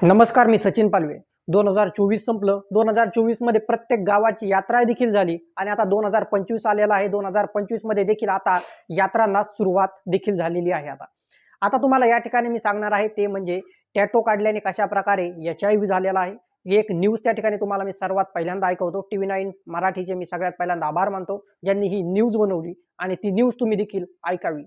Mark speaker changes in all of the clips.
Speaker 1: नमस्कार, मी सचिन पालवे। 2024 संपलं। 2024 मध्ये प्रत्येक गावाची यात्रा देखील झाली आणि आता 2025 आलेला आहे। 2025 मध्ये देखील आता यात्रांना सुरुवात देखील झालेली आहे। आता तुम्हाला या ठिकाणी मी सांगणार आहे ते म्हणजे टॅटो काढल्याने कशा प्रकारे HIV झालेला आहे। एक न्यूज त्या ठिकाणी तुम्हाला मी सर्वात पहिल्यांदा ऐकवतो। TV9 मराठीचे मी सगळ्यात पहिल्यांदा आभार मानतो ज्यांनी ही न्यूज बनवली आणि ती न्यूज तुम्ही देखील ऐकावी।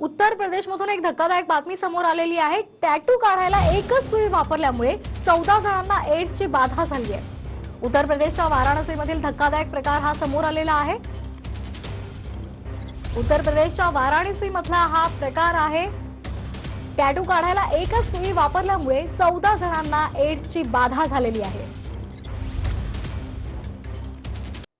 Speaker 2: उत्तर प्रदेशमधून एक धक्कादायक बातमी समोर आलेली आहे। टॅटू काढायला एकच सुई वापरल्यामुळे 14 जणांना एड्सची बाधा झाली आहे। उत्तर प्रदेशच्या वाराणसीमधील धक्कादायक प्रकार हा समोर आलेला आहे। उत्तर प्रदेशच्या वाराणसीमधला हा प्रकार आहे। टॅटू काढायला एकच सुई वापरल्यामुळे 14 जणांना एड्सची बाधा झालेली आहे।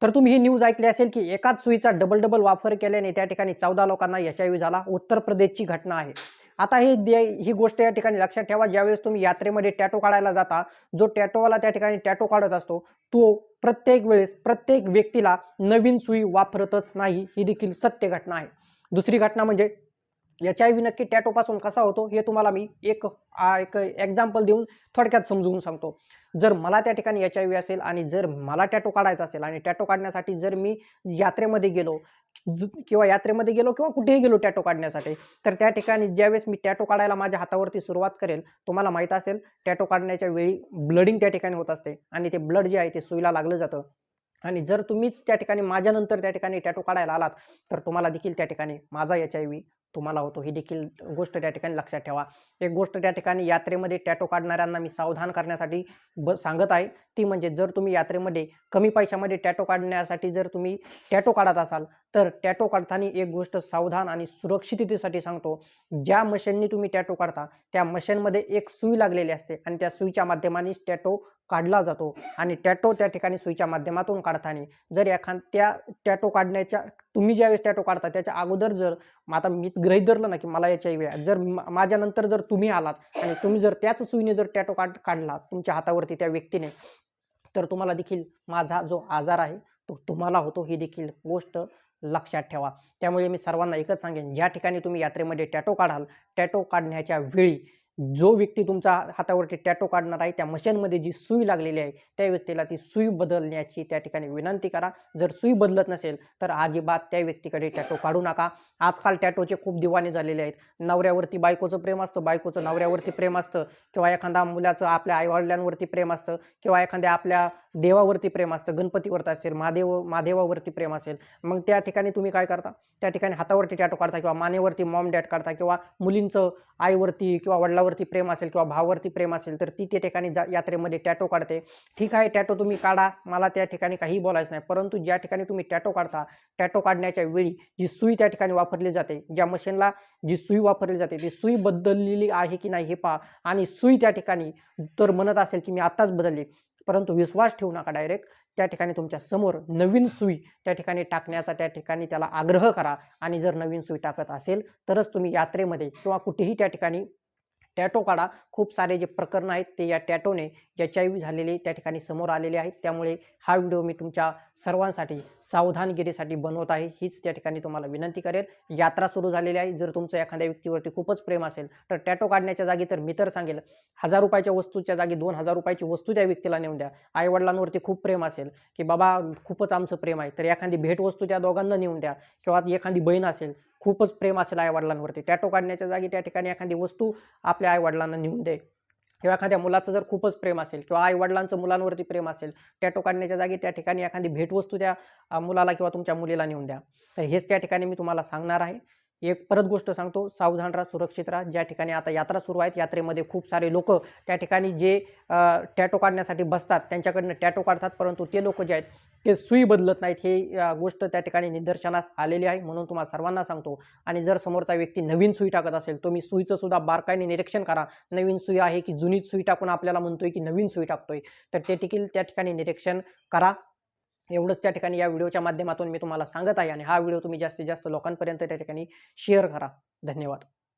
Speaker 1: तर तुम्ही ही न्यूज ऐकली असेल की एकाच सुईचा डबल वापर केल्याने त्या ठिकाणी 14 लोकांना HIV झाला। उत्तर प्रदेशची घटना आहे। आता ही गोष्ट या ठिकाणी लक्षात ठेवा, ज्यावेळेस तुम्ही यात्रेमध्ये टॅटो काढायला जाता, जो टॅटोवाला त्या ठिकाणी टॅटो काढत असतो तो प्रत्येक वेळेस प्रत्येक व्यक्तीला नवीन सुई वापरतच नाही, ही देखील सत्य घटना आहे। दुसरी घटना म्हणजे HIV नक्की टॅटो पासून कसा होतो हे तुम्हाला मी एक एक्झाम्पल देऊन थोडक्यात समजून सांगतो। जर मला त्या ठिकाणी HIV असेल आणि जर मला टॅटो काढायचा असेल आणि टॅटो काढण्यासाठी जर मी यात्रेमध्ये गेलो किंवा कुठेही गेलो टॅटो काढण्यासाठी, तर त्या ठिकाणी ज्यावेळेस मी टॅटो काढायला माझ्या हातावरती सुरुवात करेल, तुम्हाला माहित असेल टॅटो काढण्याच्या वेळी ब्लडिंग त्या ठिकाणी होत असते आणि ते ब्लड जे आहे ते सुईला लागलं जातं। आणि जर तुम्हीच त्या ठिकाणी माझ्यानंतर त्या ठिकाणी टॅटो काढायला आलात तर तुम्हाला देखील त्या ठिकाणी माझा HIV तुम्हाला होतो, ही देखील गोष्ट त्या ठिकाणी लक्षात ठेवा। एक गोष्ट त्या ठिकाणी यात्रेमध्ये टॅटो काढणाऱ्यांना मी सावधान करण्यासाठी सांगत आहे, ती म्हणजे जर तुम्ही यात्रेमध्ये कमी पैशामध्ये टॅटो काढण्यासाठी जर तुम्ही टॅटो काढत असाल तर टॅटो काढताना एक गोष्ट सावधान आणि सुरक्षिततेसाठी सांगतो, ज्या मशीननी तुम्ही टॅटो काढता त्या मशीनमध्ये एक सुई लागलेली असते आणि त्या सुईच्या माध्यमानेच टॅटो काढला जातो आणि टॅटो त्या ठिकाणी सुईच्या माध्यमातून काढताना जर एखाद्या टॅटो काढण्याच्या तुम्ही ज्यावेळेस टॅटो काढता त्याच्या अगोदर जर आता मी गृहीत धरलं ना की मला HIV आहे, जर माझ्यानंतर जर तुम्ही आलात आणि तुम्ही जर त्याच सुईने जर टॅटो काढला तुमच्या हातावरती त्या व्यक्तीने, तर तुम्हाला देखील माझा जो आजार आहे तो तुम्हाला होतो, ही देखील गोष्ट लक्षात ठेवा। त्यामुळे मी सर्वांना एकच सांगेन, ज्या ठिकाणी तुम्ही यात्रेमध्ये टॅटो काढाल, टॅटो काढण्याच्या वेळी जो व्यक्ती तुमच्या हातावरती टॅटो काढणार आहे त्या मशीनमध्ये जी सुई लागलेली आहे त्या व्यक्तीला ती सुई बदलण्याची त्या ठिकाणी विनंती करा। जर सुई बदलत नसेल तर अजिबात त्या व्यक्तीकडे टॅटो काढू नका। आजकाल टॅटोचे खूप दिवाने झालेले आहेत। नवऱ्यावरती बायकोचं प्रेम असतं, बायकोचं नवऱ्यावरती प्रेम असतं, किंवा एखाद्या मुलाचं आपल्या आईवडिलांवरती प्रेम असतं, किंवा एखाद्या आपल्या देवावरती प्रेम असतं, गणपतीवरती असेल, महादेवावरती प्रेम असेल, मग त्या ठिकाणी तुम्ही काय करता, त्या ठिकाणी हातावरती टॅटो काढता किंवा मानेवरती मॉम डॅड काढता, किंवा मुलींचं आईवरती किंवा वडिलावरती प्रेम असेल किंवा भावावरती प्रेम असेल तर ती त्या ठिकाणी यात्रेमध्ये टॅटो काढते। ठीक आहे, टॅटो तुम्ही काढा, मला त्या ठिकाणी काही बोलायचं नाही, परंतु ज्या ठिकाणी तुम्ही टॅटो काढता टॅटो काढण्याच्या वेळी जी सुई त्या ठिकाणी वापरली जाते, ज्या मशीनला जी सुई वापरली जाते ती सुई बदललेली आहे की नाही हे पहा। आणि सुई त्या ठिकाणी तर म्हणत असेल की मी आत्ताच बदलली, परंतु विश्वास ठेवू नका, डायरेक्ट त्या ठिकाणी तुमच्या समोर नवीन सुई त्या ठिकाणी टाकण्याचा त्या ठिकाणी त्याला आग्रह करा। आणि जर नवीन सुई टाकत असेल तरच तुम्ही यात्रेमध्ये किंवा कुठेही त्या ठिकाणी टॅटो काढा। खूप सारे जे प्रकरण आहेत ते या टॅटोने HIV झालेले त्या ठिकाणी समोर आलेले आहेत। त्यामुळे हा व्हिडिओ मी तुमच्या सर्वांसाठी सावधानगिरीसाठी बनवत आहे, हीच त्या ठिकाणी तुम्हाला विनंती करेल। यात्रा सुरू झालेली आहे, जर तुमचं एखाद्या व्यक्तीवरती खूपच प्रेम असेल तर टॅटो काढण्याच्या जागी तर मी तर सांगेल 1000 रुपयाच्या वस्तूच्या जागी 2000 रुपयाची वस्तू त्या व्यक्तीला नेऊन द्या। आईवडिलांवरती खूप प्रेम असेल की बाबा खूपच आमचं प्रेम आहे तर एखादी भेटवस्तू त्या दोघांना नेऊन द्या, किंवा एखादी बहीण असेल खूपच प्रेम असेल आईवडिलांवरती, टॅटो काढण्याच्या जागी त्या ठिकाणी एखादी वस्तू आपल्या आईवडिलांना नेऊन दे। किंवा एखाद्या मुलाचं जर खूपच प्रेम असेल किंवा आईवडिलांचं मुलांवरती प्रेम असेल, टॅटो काढण्याच्या जागी त्या ठिकाणी एखादी भेटवस्तू त्या मुलाला किंवा तुमच्या मुलीला नेऊन द्या। तर हेच त्या ठिकाणी मी तुम्हाला सांगणार आहे। एक परत गोष्ट सांगतो, सावधान राहा, सुरक्षित राहा। ज्या ठिकाणी आता यात्रा सुरू आहेत, यात्रेमध्ये खूप सारे लोक त्या ठिकाणी जे टॅटो काढण्यासाठी बसतात त्यांच्याकडनं टॅटो काढतात, परंतु ते लोक जे आहेत ते सुई बदलत नाहीत, हे गोष्ट त्या ठिकाणी निदर्शनास आलेली आहे। म्हणून तुम्हाला सर्वांना सांगतो, आणि जर समोरचा व्यक्ती नवीन सुई टाकत असेल तुम्ही सुईचं सुद्धा बारकाईने निरीक्षण करा, नवीन सुई आहे की जुनीच सुई टाकून आपल्याला म्हणतोय की नवीन सुई टाकतोय, तर ते देखील त्या ठिकाणी निरीक्षण करा। एवढंच त्या ठिकाणी या व्हिडिओच्या माध्यमातून मी तुम्हाला सांगत आहे, आणि हा व्हिडिओ तुम्ही जास्तीत जास्त लोकांपर्यंत त्या ठिकाणी शेअर करा। धन्यवाद।